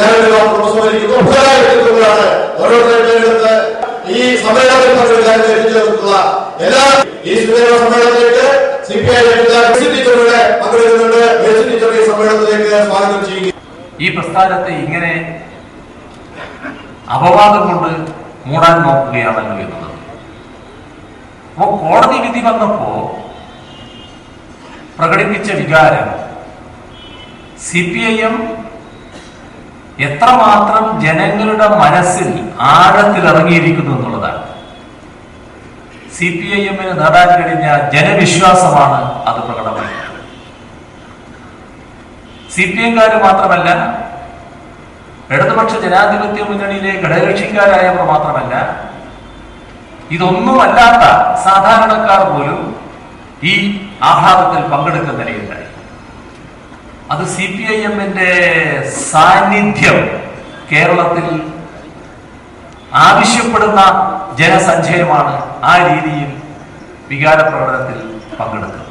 ഞാനൊരുമാണ് ഓരോരുത്തരുടെ ഈ സമ്മേളനത്തിൽ പങ്കെടുക്കാൻ തിരിച്ചുള്ള എല്ലാ ഈ സമ്മേളനത്തിലേക്ക് CPI ടീച്ചറുടെ പങ്കെടുക്കുന്നുണ്ട്. ടീച്ചറുടെ ഈ സമ്മേളനത്തിലേക്ക് സ്വാഗതം ചെയ്യുക. ഈ പ്രസ്ഥാനത്തെ ഇങ്ങനെ അപവാദം കൊണ്ട് മൂടാൻ നോക്കുകയാണല്ലോ എന്നുള്ളത്. അപ്പോ കോടതി വിധി വന്നപ്പോ പ്രകടിപ്പിച്ച വികാരം CPIM എത്രമാത്രം ജനങ്ങളുടെ മനസ്സിൽ ആഴത്തിൽ ഇറങ്ങിയിരിക്കുന്നു എന്നുള്ളതാണ്. CPIMന് നേടാൻ കഴിഞ്ഞ ജനവിശ്വാസമാണ് അത് പ്രകടമായത്. CPIMകാര് മാത്രമല്ല, ഇടതുപക്ഷ ജനാധിപത്യ മുന്നണിയിലെ ഘടകകക്ഷിക്കാരായവർ മാത്രമല്ല, ഇതൊന്നുമല്ലാത്ത സാധാരണക്കാർ പോലും ഈ ആഹ്ലാദത്തിൽ പങ്കെടുക്കുന്ന നിലയുണ്ടായി. അത് CPIMന്റെ സാന്നിധ്യം കേരളത്തിൽ ആവശ്യപ്പെടുന്ന ജനസഞ്ചയമാണ് ആ രീതിയിൽ വികാര പ്രകടനത്തിൽ പങ്കെടുക്കുന്നത്.